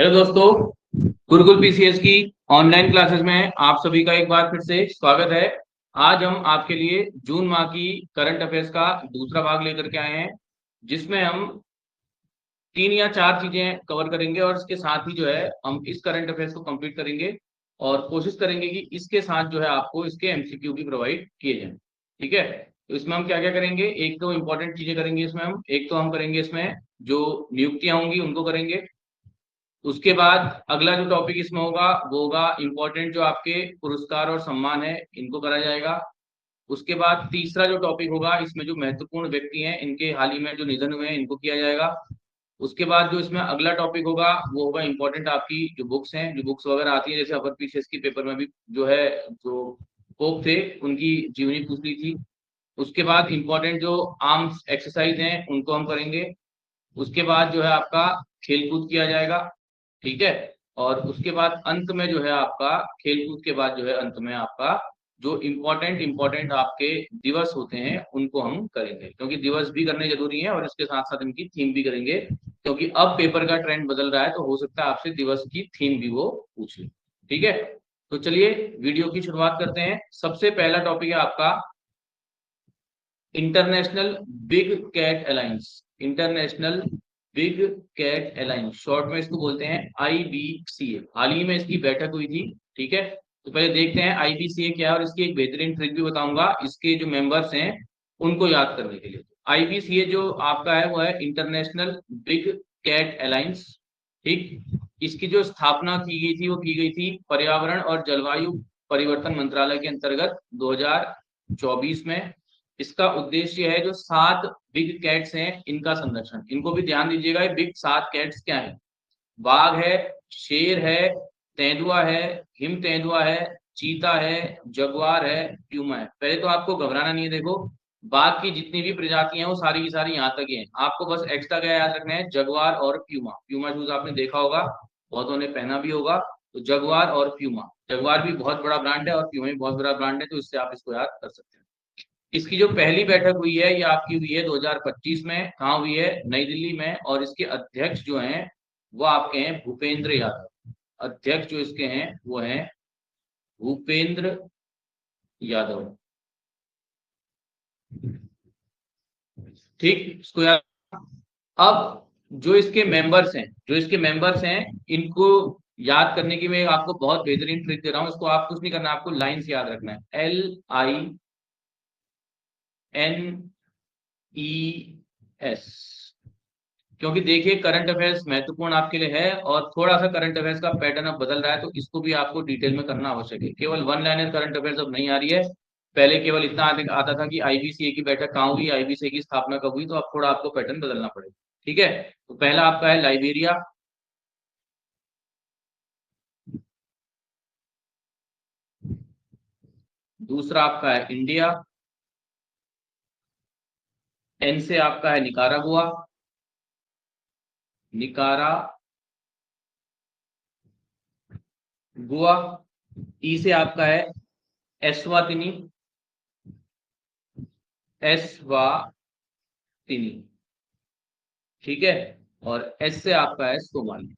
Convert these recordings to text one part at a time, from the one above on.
Hello दोस्तों, Gurukul PCS की online classes में आप सभी का एक बार फिर से स्वागत है। आज हम आपके लिए जून माह की करंट अफेयर्स का दूसरा भाग लेकर के आए हैं, जिसमें हम 3 या 4 चीजें कवर करेंगे और इसके साथ ही जो है हम इस करंट अफेयर्स को कंप्लीट करेंगे और कोशिश करेंगे कि इसके साथ जो है आपको इसके एमसीक्यू भी प्रोवाइड किए जाएं। ठीक है, तो इसमें हम क्या क्या करेंगे, एक तो इम्पोर्टेंट चीजें करेंगे इसमें हम, एक तो हम करेंगे इसमें जो नियुक्तियां होंगी उनको करेंगे। उसके बाद अगला जो टॉपिक इसमें होगा वो होगा इम्पोर्टेंट जो आपके पुरस्कार और सम्मान है, इनको करा जाएगा। उसके बाद तीसरा जो टॉपिक होगा इसमें जो महत्वपूर्ण व्यक्ति हैं इनके हाल ही में जो निधन हुए हैं इनको किया जाएगा। उसके बाद जो इसमें अगला टॉपिक होगा वो होगा इम्पोर्टेंट आपकी जो बुक्स हैं, जो बुक्स वगैरह आती है, जैसे अपर पीसीएस की पेपर में भी जो है जो पोप थे उनकी जीवनी पूछ ली थी। उसके बाद इम्पोर्टेंट जो आर्म्स एक्सरसाइज हैं उनको हम करेंगे। उसके बाद जो है आपका खेलकूद किया जाएगा। ठीक है, और उसके बाद अंत में जो है आपका खेलकूद के बाद जो है अंत में आपका जो इम्पोर्टेंट इम्पोर्टेंट आपके दिवस होते हैं उनको हम करेंगे, क्योंकि दिवस भी करने जरूरी है और इसके साथ साथ इनकी थीम भी करेंगे, क्योंकि अब पेपर का ट्रेंड बदल रहा है तो हो सकता है आपसे दिवस की थीम भी वो पूछ ले। ठीक है, तो चलिए वीडियो की शुरुआत करते हैं। सबसे पहला टॉपिक है आपका international big cat alliance. International big cat alliance, short में इसको बोलते हैं आईबीसीए। हाल ही में इसकी बैठक हुई थी। ठीक है, तो पहले देखते हैं आईबीसीए क्या है और इसकी एक बेहतरीन ट्रिक भी बताऊंगा इसके जो मेंबर्स हैं उनको याद करने के लिए। आईबीसीए जो आपका है वो है इंटरनेशनल बिग कैट अलायंस। ठीक, इसकी जो स्थापना की गई थी वो की गई थी पर्यावरण और जलवायु परिवर्तन मंत्रालय के अंतर्गत 2024 में। इसका उद्देश्य है जो 7 बिग कैट्स हैं इनका संरक्षण। इनको भी ध्यान दीजिएगा, ये बिग 7 कैट्स क्या है। बाघ है, शेर है, तेंदुआ है, हिम तेंदुआ है, चीता है, जगुआर है, प्यूमा है। पहले तो आपको घबराना नहीं है, देखो बाघ की जितनी भी प्रजातियां हैं वो सारी की सारी यहाँ तक ही हैं। आपको बस एक्स्ट्रा क्या याद रखना है, जगुआर और प्यूमा। प्यूमा शूज आपने देखा होगा, बहुतों ने पहना भी होगा। तो जगुआर और प्यूमा, जगुआर भी बहुत बड़ा ब्रांड है और प्यूमा भी बहुत बड़ा ब्रांड है, तो इससे आप इसको याद कर सकते हैं। इसकी जो पहली बैठक हुई है ये आपकी हुई है 2025 में। कहाँ हुई है, नई दिल्ली में। और इसके अध्यक्ष जो हैं वो आपके हैं भूपेंद्र यादव। अध्यक्ष जो इसके हैं वो हैं भूपेंद्र यादव। ठीक, इसको याद। अब जो इसके मेंबर्स हैं, जो इसके मेंबर्स हैं इनको याद करने की मैं आपको बहुत बेहतरीन ट्रिक दे रहा हूं। इसको आप कुछ नहीं करना, आपको लाइन से याद रखना है, LINES। क्योंकि देखिए करंट अफेयर्स महत्वपूर्ण आपके लिए है और थोड़ा सा करंट अफेयर्स का पैटर्न अब बदल रहा है, तो इसको भी आपको डिटेल में करना आवश्यक है। केवल वन लाइनर करंट अफेयर्स अब नहीं आ रही है। पहले केवल इतना आता था कि आईबीसीए की बैठक कहाँ हुई, आईबीसीए की स्थापना कब हुई, तो अब थोड़ा आपको पैटर्न बदलना पड़ेगा। ठीक है, तो पहला आपका है लाइबेरिया। दूसरा आपका है इंडिया। एन से आपका है निकारागुआ, निकारा गुआ। ई से आपका है एस्वातिनी, एस्वातिनी। ठीक है, और एस से आपका है सोमाली।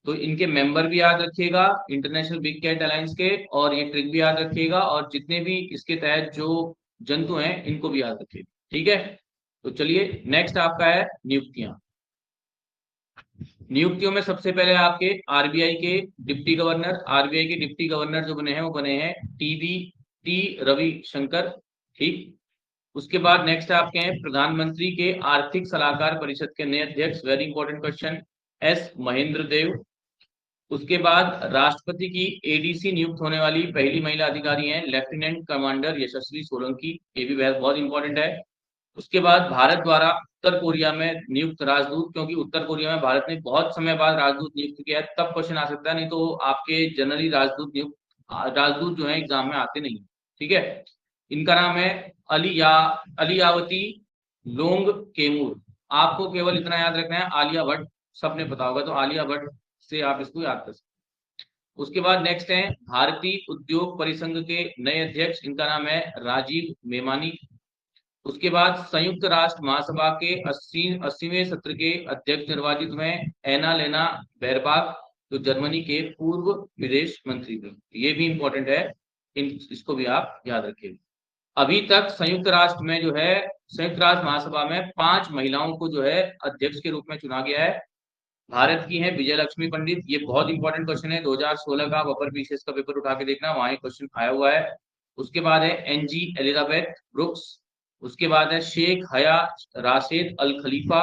तो इनके मेंबर भी याद रखिएगा इंटरनेशनल बिग कैट अलायंस के, और ये ट्रिक भी याद रखिएगा, और जितने भी इसके तहत जो जंतु हैं इनको भी याद रखिएगा। ठीक है, तो चलिए नेक्स्ट आपका है नियुक्तियां। नियुक्तियों में सबसे पहले आपके आरबीआई के डिप्टी गवर्नर। आरबीआई के डिप्टी गवर्नर जो बने हैं वो बने हैं टी रविशंकर। ठीक, उसके बाद नेक्स्ट आपके हैं प्रधानमंत्री के आर्थिक सलाहकार परिषद के नए अध्यक्ष, very important question, S Mahendra Dev. उसके बाद राष्ट्रपति की एडीसी नियुक्त होने वाली पहली महिला अधिकारी हैं लेफ्टिनेंट कमांडर यशस्वी सोलंकी, ये भी बहुत इंपॉर्टेंट है। उसके बाद भारत द्वारा उत्तर कोरिया में नियुक्त राजदूत, क्योंकि उत्तर कोरिया में भारत ने बहुत समय बाद राजदूत नियुक्त किया है, तब क्वेश्चन आ सकता है, नहीं तो आपके जनरली राजदूत जो है एग्जाम में आते नहीं। ठीक है, इनका नाम है अलियावती लोंग केमूर। आपको केवल इतना याद रखना है, आलिया भट्ट सबने पता होगा, तो आलिया भट्ट से आप इसको याद कर सकते हैं। उसके बाद नेक्स्ट है भारतीय उद्योग परिसंघ के नए अध्यक्ष, इनका नाम है राजीव मेमानी। उसके बाद संयुक्त राष्ट्र महासभा के 80वें सत्र के अध्यक्ष निर्वाचित हुए एना लेना बैरबाग, जो जर्मनी के पूर्व विदेश मंत्री थे। ये भी इंपॉर्टेंट है, इसको भी आप याद रखिए। अभी तक संयुक्त राष्ट्र में जो है, संयुक्त राष्ट्र महासभा में 5 महिलाओं को जो है अध्यक्ष के रूप में चुना गया है। भारत की है विजय लक्ष्मी पंडित। ये बहुत इंपॉर्टेंट क्वेश्चन है, 2016 का अपर पीसीएस का पेपर उठा के देखना, वहां क्वेश्चन आया हुआ है। उसके बाद है एनजी एलिजाबेथ ब्रुक्स। उसके बाद है शेख हया राशिद अल खलीफा।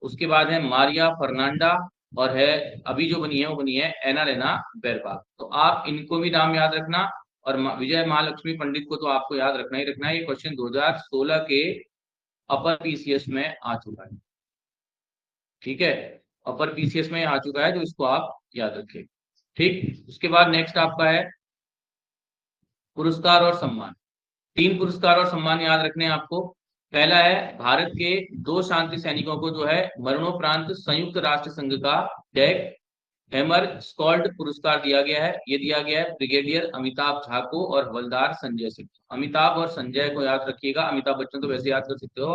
उसके बाद है मारिया फर्नांडा, और है अभी जो बनी है वो बनी है एना लेना बैरबाग। तो आप इनको भी नाम याद रखना, और विजय महालक्ष्मी पंडित को तो आपको याद रखना ही रखना है। ये क्वेश्चन 2016 के अपर पीसीएस में आ चुका है, ठीक है, अपर पीसीएस में आ चुका है, तो इसको आप याद रखें। ठीक, उसके बाद नेक्स्ट आपका है पुरस्कार और सम्मान। 3 पुरस्कार और सम्मान याद रखने हैं आपको। पहला है भारत के 2 शांति सैनिकों को जो है मरणोपरांत संयुक्त राष्ट्र संघ का डैग हैमर स्कॉल्ड पुरस्कार दिया गया है। ये दिया गया है ब्रिगेडियर अमिताभ झा को और हवलदार संजय सिंह। अमिताभ और संजय को याद रखिएगा। अमिताभ बच्चन तो वैसे याद कर सकते हो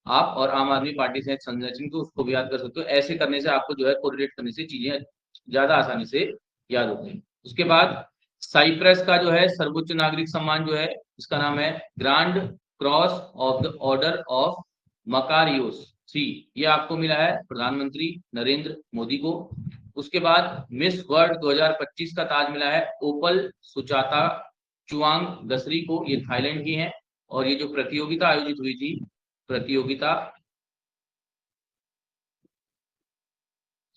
आप, और आम आदमी पार्टी से संजय सिंह, तो उसको भी याद कर सकते हो। ऐसे करने से आपको जो है कोरिलेट करने से चीजें ज्यादा आसानी से याद होती हैं। उसके बाद साइप्रस का जो है सर्वोच्च नागरिक सम्मान जो है, इसका नाम है grand cross of the order of Makarios सी। ये आपको मिला है प्रधानमंत्री नरेंद्र मोदी को। उसके बाद मिस वर्ल्ड 2025 का ताज मिला है ओपल सुचाता चुआंग गसरी को। ये थाईलैंड की हैं, और ये जो प्रतियोगिता आयोजित हुई थी, प्रतियोगिता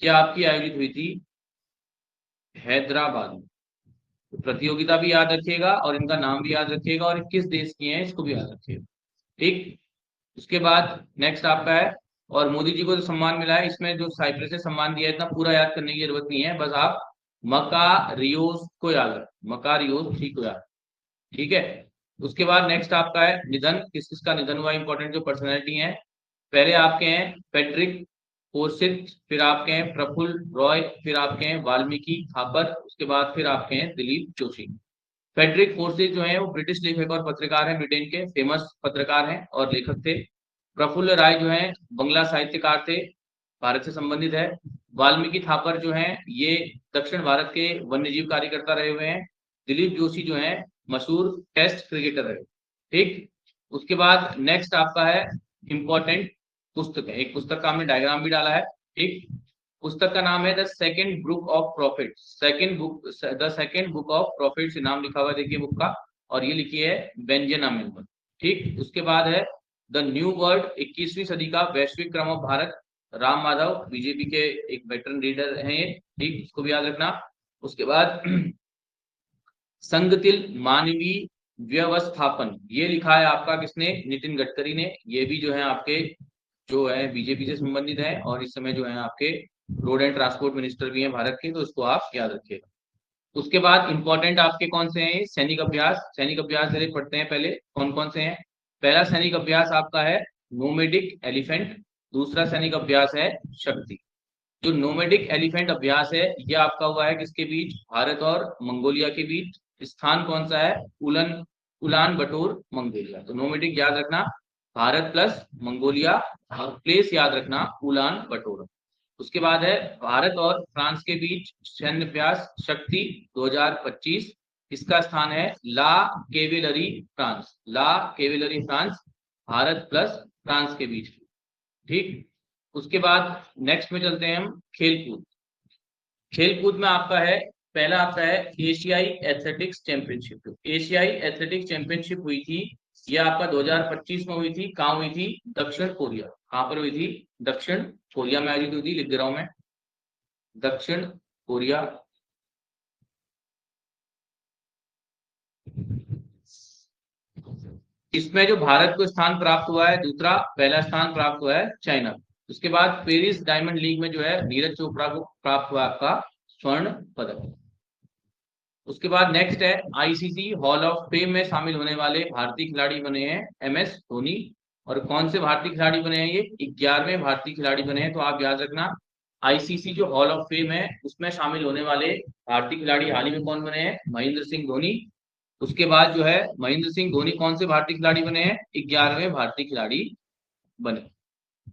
क्या आपकी आयोजित हुई थी हैदराबाद में। तो प्रतियोगिता भी याद रखिएगा, और इनका नाम भी याद रखिएगा, और किस देश की हैं इसको भी याद रखिएगा। ठीक, उसके बाद नेक्स्ट आपका है, और मोदी जी को जो सम्मान मिला है, इसमें जो साइप्रस से सम्मान दिया है, इतना पूरा याद करने की जरूरत नहीं है, बस आप मकारियोस को याद रखें, मकारियोस ठीक को याद, ठीक है। उसके बाद नेक्स्ट आपका है निधन, किस किसका निधन हुआ, इंपॉर्टेंट जो पर्सनैलिटी है। पहले आपके हैं पैट्रिक कोसित, फिर आपके हैं प्रफुल्ल रॉय, फिर आपके हैं वाल्मीकि थापर, उसके बाद फिर आपके हैं दिलीप जोशी। फेडरिक फोर्सिस जो है वो ब्रिटिश लेखक और पत्रकार हैं, ब्रिटेन के फेमस पत्रकार हैं और लेखक थे। प्रफुल्ल राय जो है बंगला साहित्यकार थे, भारत से संबंधित है। वाल्मीकि थापर जो हैं ये दक्षिण भारत के वन्यजीव कार्यकर्ता रहे हुए हैं। दिलीप जोशी जो है मशहूर टेस्ट क्रिकेटर रहे। ठीक, उसके बाद नेक्स्ट आपका है इंपॉर्टेंट पुस्तक है, एक पुस्तक का हमने डायग्राम भी डाला है। ठीक, पुस्तक का नाम है the second book of profit, the second book of profit से नाम लिखा हुआ है, देखिए बुक का, और ये लिखी है बेंजना मेलबर्न। ठीक, उसके बाद है द न्यू वर्ल्ड, 21वीं सदी का वैश्विक क्रम ऑफ भारत, राम माधव, बीजेपी के एक वेटरन लीडर हैं ये। ठीक, इसको भी याद रखना। उसके बाद संगतिल मानवीय व्यवस्थापन, ये लिखा है आपका किसने, नितिन गडकरी ने। ये भी जो है आपके जो है बीजेपी से संबंधित है, और इस समय जो है आपके रोड एंड ट्रांसपोर्ट मिनिस्टर भी हैं भारत के, तो इसको आप याद रखिएगा। उसके बाद इंपॉर्टेंट आपके कौन से हैं, सैनिक अभ्यास। सैनिक अभ्यास जरा पढ़ते हैं पहले कौन कौन से हैं। पहला सैनिक अभ्यास आपका है नोमेडिक एलिफेंट। दूसरा सैनिक अभ्यास है शक्ति। जो नोमेडिक एलिफेंट अभ्यास है ये आपका हुआ है किसके बीच, भारत और मंगोलिया के बीच। स्थान कौन सा है, उलान बटोर मंगोलिया। तो नोमेडिक याद रखना भारत प्लस मंगोलिया, और प्लेस याद रखना उलान बटोर। उसके बाद है भारत और फ्रांस के बीच सैन्य अभ्यास शक्ति 2025। इसका स्थान है ला केवेलरी फ्रांस, ला केवेलरी फ्रांस, भारत प्लस फ्रांस के बीच। ठीक, उसके बाद नेक्स्ट में चलते हैं हम खेलकूद। खेलकूद में आपका है पहला आपका है एशियाई एथलेटिक्स चैंपियनशिप। एशियाई एथलेटिक्स चैंपियनशिप हुई थी, ये आपका 2025 में हुई थी। कहाँ हुई थी, दक्षिण कोरिया। कहाँ पर हुई थी, दक्षिण कोरिया में आयोजित हुई थी, लिख दे रहा हूं मैं, दक्षिण कोरिया। इसमें जो भारत को स्थान प्राप्त हुआ है दूसरा, पहला स्थान प्राप्त हुआ है चाइना। उसके बाद पेरिस डायमंड लीग में जो है नीरज चोपड़ा को प्राप्त हुआ आपका स्वर्ण पदक। उसके बाद नेक्स्ट है आईसीसी हॉल ऑफ फेम में शामिल होने वाले भारतीय खिलाड़ी बने हैं एमएस धोनी। और कौन से भारतीय खिलाड़ी बने हैं, ये 11वें भारतीय खिलाड़ी बने हैं। तो आप याद रखना आईसीसी जो हॉल ऑफ फेम है उसमें शामिल होने वाले भारतीय खिलाड़ी हाल ही में कौन बने हैं, महेंद्र सिंह धोनी। उसके बाद जो है महेंद्र सिंह धोनी कौन से भारतीय खिलाड़ी बने हैं? 11वें भारतीय खिलाड़ी बने।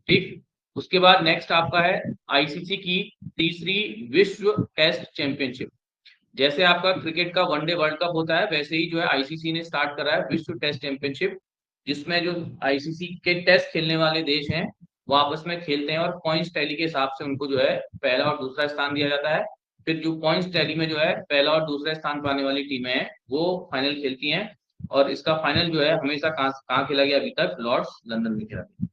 ठीक। उसके बाद नेक्स्ट आपका है आईसीसी की तीसरी विश्व टेस्ट चैंपियनशिप। जैसे आपका क्रिकेट का वनडे वर्ल्ड कप होता है, वैसे ही जो है आईसीसी ने स्टार्ट करा है विश्व टेस्ट चैंपियनशिप, जिसमें जो आईसीसी के टेस्ट खेलने वाले देश हैं वो आपस में खेलते हैं और पॉइंट्स टैली के हिसाब से उनको जो है पहला और दूसरा स्थान दिया जाता है। फिर जो पॉइंट्स टैली में जो है पहला और दूसरा स्थान पाने वाली टीमें हैं वो फाइनल खेलती हैं। और इसका फाइनल जो है हमेशा कहाँ खेला गया अभी तक? लॉर्ड्स लंदन में खेला गया।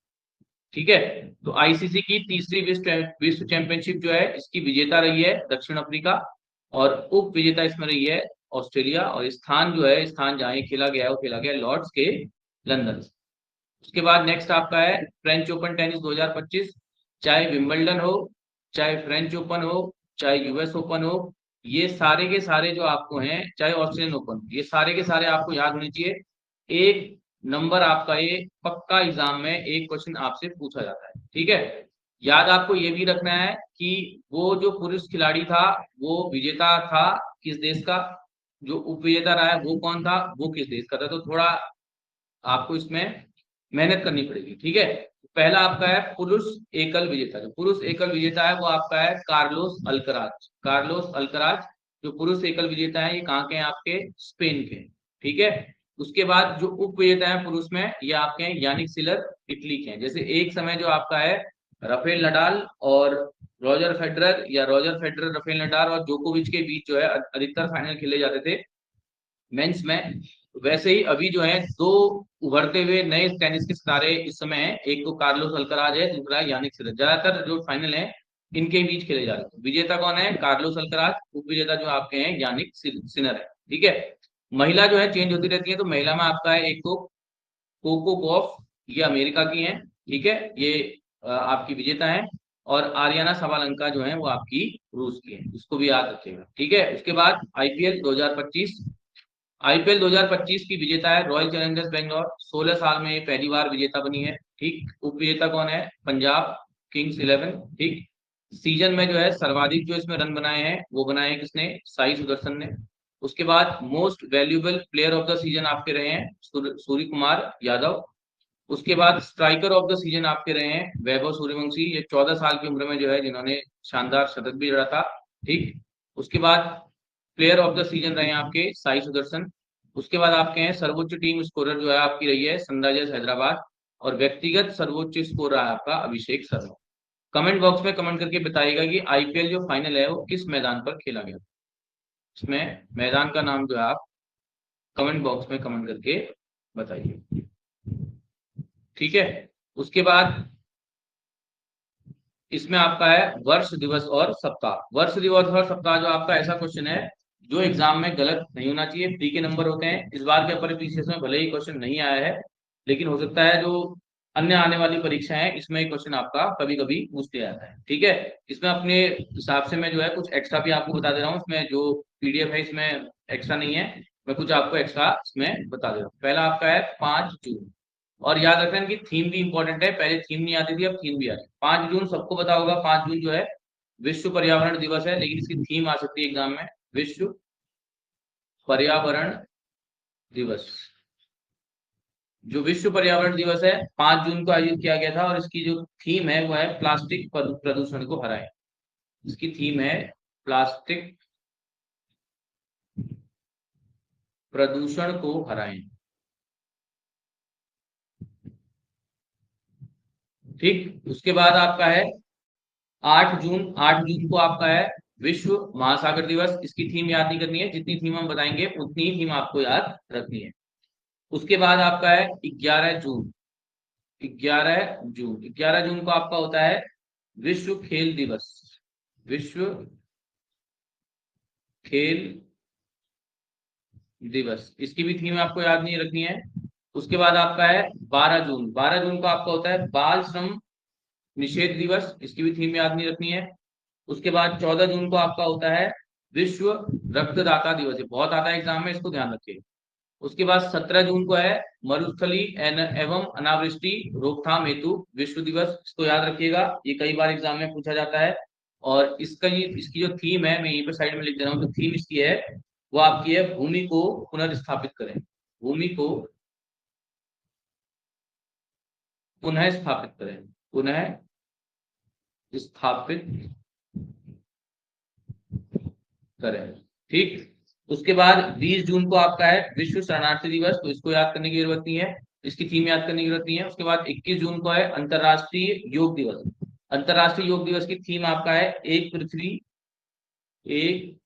ठीक है। तो आईसीसी की तीसरी विश्व चैंपियनशिप जो है इसकी विजेता रही है दक्षिण अफ्रीका, और उप विजेता इसमें रही है ऑस्ट्रेलिया। और स्थान जो है, स्थान जहां ये खेला गया है वो खेला गया लॉर्ड्स के लंदन। उसके बाद नेक्स्ट आपका है फ्रेंच ओपन टेनिस 2025। चाहे विंबलडन हो, चाहे फ्रेंच ओपन हो, चाहे यूएस ओपन हो, ये सारे के सारे जो आपको हैं, चाहे ऑस्ट्रेलियन ओपन, ये सारे के सारे आपको याद होने चाहिए। एक नंबर आपका ये पक्का एग्जाम में एक क्वेश्चन आपसे पूछा जाता है। ठीक है। याद आपको ये भी रखना है कि वो जो पुरुष खिलाड़ी था वो विजेता था किस देश का, जो उप विजेता रहा है वो कौन था, वो किस देश का था। तो थोड़ा आपको इसमें मेहनत करनी पड़ेगी। ठीक है। पहला आपका है पुरुष एकल विजेता। जो पुरुष एकल विजेता है वो आपका है कार्लोस अल्कराज। कार्लोस अल्कराज जो पुरुष एकल विजेता है ये कहाँ के हैं? आपके स्पेन के। ठीक है। उसके बाद जो उप विजेता है पुरुष में ये आपके हैं यानिक सिलर, इटली के हैं। जैसे एक समय जो आपका है राफेल नडाल और रॉजर फेडरर, या रॉजर फेडरर राफेल नडाल और जोकोविच के बीच जो है अधिकतर फाइनल खेले जाते थे मेंस में, वैसे ही अभी जो है दो उभरते हुए नए टेनिस के सितारे इस समय हैं। एक तो कार्लोस अल्कराज है, दूसरा है यानिक सिनर। ज्यादातर जो फाइनल है इनके बीच खेले जा रहे हैं। विजेता कौन है? Carlos Alcaraz. उप विजेता जो आपके हैं यानिक सिनर है। ठीक है। महिला जो है चेंज होती रहती है। तो महिला में आपका है एक तो कोको गॉफ, ये अमेरिका की है। ठीक है, ये आपकी विजेता है। और आर्याना सबालंका जो है वो आपकी रूस की है, इसको भी याद रखिएगा। ठीक है। उसके बाद आईपीएल 2025। आईपीएल 2025 की विजेता है रॉयल चैलेंजर्स बेंगलोर। 16 साल में ये पहली बार विजेता बनी है। ठीक। उप विजेता कौन है? पंजाब किंग्स 11। ठीक। सीजन में जो है सर्वाधिक जो इसमें रन बनाए हैं वो बनाए हैं किसने? साई सुदर्शन ने। उसके बाद most valuable player of the season आपके रहे हैं सूर्य कुमार यादव। उसके बाद स्ट्राइकर ऑफ द सीजन आपके रहे हैं वैभव सूर्यवंशी। ये 14 साल की उम्र में जो है जिन्होंने शानदार शतक भी जड़ा था। ठीक। उसके बाद प्लेयर ऑफ द सीजन रहे हैं आपके साई सुदर्शन। उसके बाद आपके हैं सर्वोच्च टीम स्कोरर जो है आपकी रही है सनराइजर्स हैदराबाद। और व्यक्तिगत सर्वोच्च स्कोर रहा है आपका अभिषेक शर्मा। कमेंट बॉक्स में कमेंट करके बताइएगा कि आईपीएल जो फाइनल है वो किस मैदान पर खेला गया। इसमें मैदान का नाम जो है आप कमेंट बॉक्स में कमेंट करके बताइए। ठीक है। उसके बाद इसमें आपका है वर्ष दिवस और सप्ताह। वर्ष दिवस और सप्ताह जो आपका ऐसा क्वेश्चन है जो एग्जाम में गलत नहीं होना चाहिए। फ्री के नंबर होते हैं। इस बार के परिपीसीएस में भले ही क्वेश्चन नहीं आया है, लेकिन हो सकता है जो अन्य आने वाली परीक्षा है इसमें क्वेश्चन आपका कभी कभी पूछ लिया जाता है। ठीक है। इसमें अपने हिसाब से मैं जो है कुछ एक्स्ट्रा भी आपको बता दे रहा हूँ। इसमें जो पीडीएफ है इसमें एक्स्ट्रा नहीं है, मैं कुछ आपको एक्स्ट्रा इसमें बता दे रहा हूँ। पहला आपका है 5 जून। और याद रखना कि थीम भी इंपॉर्टेंट है। पहले थीम नहीं आती थी, अब थीम भी आ रही है। 5 जून सबको पता होगा, 5 जून जो है विश्व पर्यावरण दिवस है, लेकिन इसकी थीम आ सकती है एग्जाम में विश्व पर्यावरण दिवस। जो विश्व पर्यावरण दिवस है 5 जून को आयोजित किया गया था, और इसकी जो थीम है वो है प्लास्टिक प्रदूषण को हराएं। इसकी थीम है प्लास्टिक प्रदूषण को हराएं। ठीक। उसके बाद आपका है 8 जून। 8 जून को आपका है विश्व महासागर दिवस। इसकी थीम याद नहीं करनी है, जितनी थीम हम बताएंगे उतनी ही थीम आपको याद रखनी है। उसके बाद आपका है 11 जून। 11 जून, 11 जून को आपका होता है विश्व खेल दिवस। विश्व खेल दिवस, इसकी भी थीम आपको याद नहीं रखनी है। उसके बाद आपका है 12 जून। 12 जून को आपका होता है बाल श्रम निषेध दिवस। इसकी भी थीम याद नहीं रखनी है। उसके बाद 14 जून को आपका होता है विश्व रक्तदाता दिवस। ये बहुत आता है एग्जाम में, इसको ध्यान रखिए। उसके बाद 17 जून को है मरुस्थली एवं अनावृष्टि रोकथाम हेतु विश्व दिवस। इसको याद रखिएगा, ये कई बार एग्जाम में पूछा जाता है। और इसकी जो थीम है मैं यहीं पे साइड में लिख दे रहा हूँ। जो थीम इसकी है वो आपकी है भूमि को पुनर्स्थापित करें, भूमि को पुनः स्थापित करें, पुनः स्थापित करें। ठीक, उसके बाद 20 जून को आपका है विश्व शरणार्थी दिवस, तो इसको याद करने की जरूरत नहीं है, इसकी थीम याद करने की जरूरत नहीं है। उसके बाद 21 जून को है अंतरराष्ट्रीय योग दिवस। अंतरराष्ट्रीय योग दिवस की थीम आपका है एक पृथ्वी, एक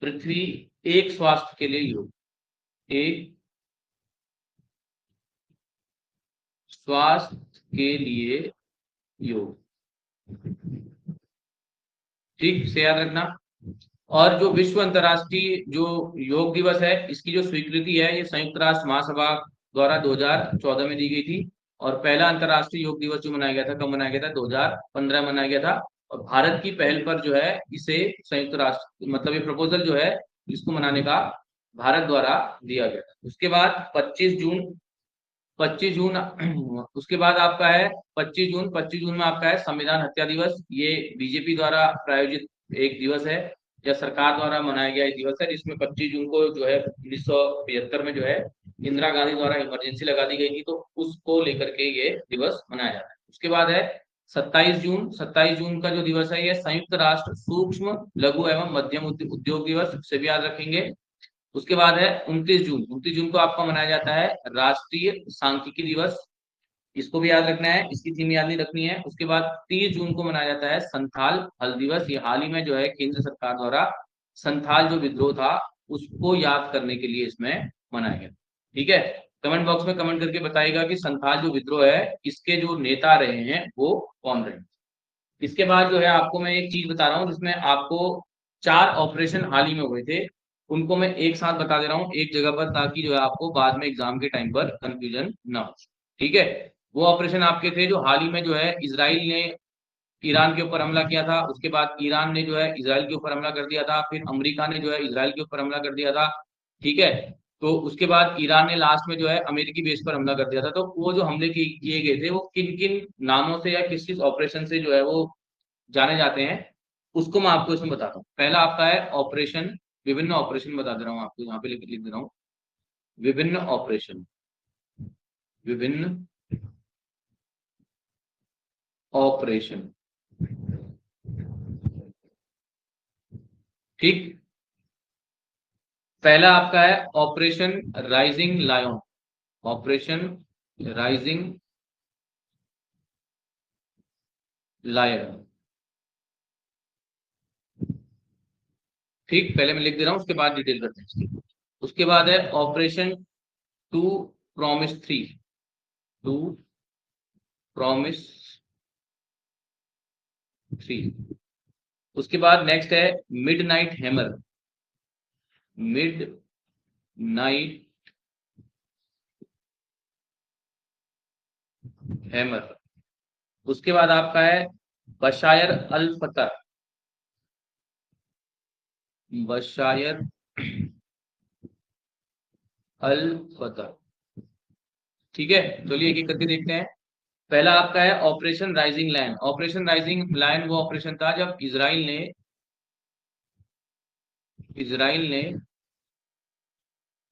पृथ्वी एक स्वास्थ्य के लिए योग, एक स्वास्थ्य के लिए योग। ठीक से याद रखना। और जो विश्व अंतर्राष्ट्रीय जो योग दिवस है, इसकी जो स्वीकृति है ये संयुक्त राष्ट्र महासभा द्वारा 2014 में दी गई थी। और पहला अंतर्राष्ट्रीय योग दिवस जो मनाया गया था, कब मनाया गया था, 2015 में मनाया गया था। और भारत की पहल पर जो है इसे संयुक्त राष्ट्र मतलब ये प्रपोजल जो है इसको मनाने का भारत द्वारा दिया गया था। उसके बाद 25 जून उसके बाद आपका है 25 जून में आपका है संविधान हत्या दिवस। ये बीजेपी द्वारा प्रायोजित एक दिवस है या सरकार द्वारा मनाया गया एक दिवस है, जिसमें 25 जून को जो है 1975 में जो है इंदिरा गांधी द्वारा इमरजेंसी लगा दी गई थी, तो उसको लेकर के ये दिवस मनाया जाता है। उसके बाद है 27 जून का जो दिवस है ये संयुक्त राष्ट्र सूक्ष्म लघु एवं मध्यम उद्योग दिवस, इसे भी याद रखेंगे। उसके बाद है 29 जून को आपका मनाया जाता है राष्ट्रीय सांख्यिकी दिवस, इसको भी याद रखना है, इसकी थीम याद नहीं रखनी है। उसके बाद 30 जून को मनाया जाता है संथाल हल दिवस, ये हाल ही में जो है केंद्र सरकार द्वारा संथाल जो विद्रोह था उसको याद करने के लिए इसमें मनाया गया। ठीक है, कमेंट बॉक्स में कमेंट करके बताइएगा कि संथाल जो विद्रोह है इसके जो नेता रहे हैं वो कौन रहे। इसके बाद जो है आपको मैं एक चीज बता रहा हूँ जिसमें आपको 4 ऑपरेशन हाल ही में हुए थे, उनको मैं एक साथ बता दे रहा हूँ एक जगह पर, ताकि जो है आपको बाद में एग्जाम के टाइम पर कंफ्यूजन ना हो। ठीक है, वो ऑपरेशन आपके थे जो हाल ही में जो है इसराइल ने ईरान के ऊपर हमला किया था, उसके बाद ईरान ने जो है इसराइल के ऊपर हमला कर दिया था, फिर अमेरिका ने जो है इसराइल के ऊपर हमला कर दिया था। ठीक है, तो उसके बाद ईरान ने लास्ट में जो है अमेरिकी बेस पर हमला कर दिया था। तो वो जो हमले किए गए थे वो किन किन नामों से या किस किस ऑपरेशन से जो है वो जाने जाते हैं, उसको मैं आपको इसमें बताता हूँ। पहला आपका है ऑपरेशन, विभिन्न ऑपरेशन बता दे रहा हूँ आपको, यहाँ पे लिख दे रहा हूँ, विभिन्न ऑपरेशन, विभिन्न ऑपरेशन। ठीक, पहला आपका है operation rising lion, operation rising lion. ठीक, पहले मैं लिख दे रहा हूँ उसके बाद डिटेल करते हैं इसकी। उसके बाद है operation true promise three, true promise three. उसके बाद नेक्स्ट है midnight hammer, midnight hammer. उसके बाद आपका है बशायर अल फतर, बशायर अल फतर। ठीक है, चलिए एक एक करके देखते हैं। पहला आपका है operation rising lion. Operation rising lion वो ऑपरेशन था जब इजराइल ने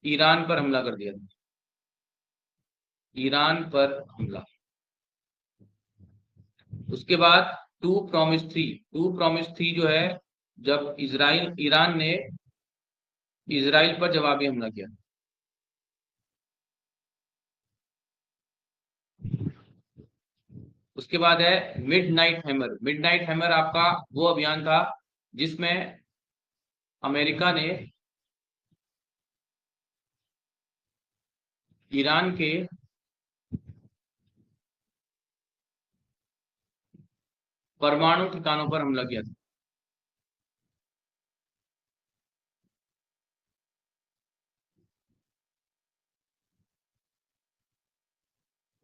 ईरान पर हमला कर दिया था, ईरान पर हमला। उसके बाद टू प्रॉमिस थ्री जो है जब ईरान ने इजराइल पर जवाबी हमला किया। उसके बाद है midnight hammer. Midnight hammer आपका वो अभियान था जिसमें अमेरिका ने ईरान के परमाणु ठिकानों पर हमला किया था।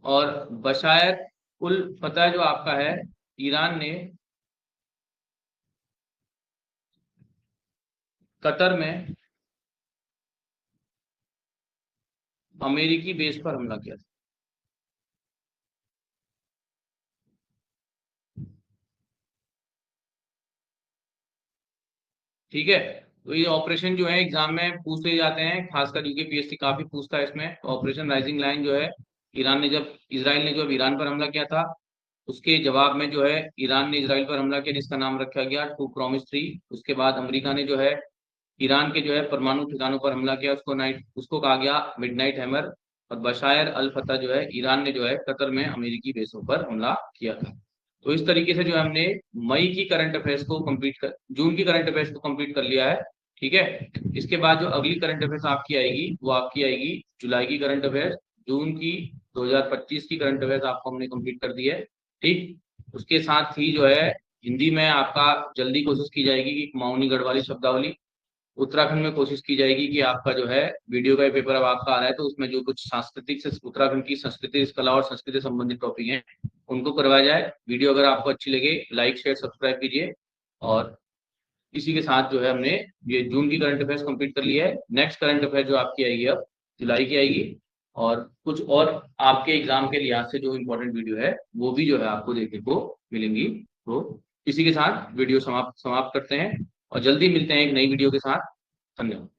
और बशायर उल फतह जो आपका है, ईरान ने कतर में अमेरिकी बेस पर हमला किया था। ठीक है, तो ये ऑपरेशन जो है एग्जाम में पूछते जाते हैं, खासकर यूके पीएससी काफी पूछता है इसमें। ऑपरेशन राइजिंग लाइन जो है, ईरान ने जब इसराइल ने जब ईरान पर हमला किया था, उसके जवाब में जो है ईरान ने इसराइल पर हमला किया, जिसका नाम रखा गया टू प्रॉमिस 3। उसके बाद अमेरिका ने जो है ईरान के जो है परमाणु ठिकानों पर हमला किया, उसको कहा गया मिडनाइट हैमर। और बशायर अल फतह जो है, ईरान ने जो है कतर में अमेरिकी बेसों पर हमला किया था। तो इस तरीके से जो है हमने मई की करंट अफेयर्स को कंप्लीट कर जून की करंट अफेयर्स को कंप्लीट कर लिया है। ठीक है, इसके बाद जो अगली करंट अफेयर्स आपकी आएगी वो आपकी आएगी जुलाई की करंट अफेयर्स। जून की 2025 की करंट अफेयर्स आपको हमने कंप्लीट कर दी है। ठीक, उसके साथ ही जो है हिंदी में आपका जल्दी कोशिश की जाएगी कि कुमाऊनी गढ़वाली शब्दावली। उत्तराखंड में कोशिश की जाएगी कि आपका जो है वीडियो का पेपर अब आपका आ रहा है, तो उसमें जो कुछ सांस्कृतिक से उत्तराखंड की संस्कृति कला और संस्कृति से संबंधित टॉपिक हैं उनको करवाया जाए। वीडियो अगर आपको अच्छी लगे लाइक शेयर सब्सक्राइब कीजिए। और इसी के साथ जो है हमने ये जून की करंट अफेयर्स कंप्लीट कर लिया है। नेक्स्ट करंट अफेयर जो आपकी आएगी अब जुलाई की आएगी, और कुछ और आपके एग्जाम के लिहाज से जो इम्पोर्टेंट वीडियो है वो भी जो है आपको देखने को मिलेंगी। तो इसी के साथ वीडियो समाप्त करते हैं और जल्दी मिलते हैं एक नई वीडियो के साथ। धन्यवाद।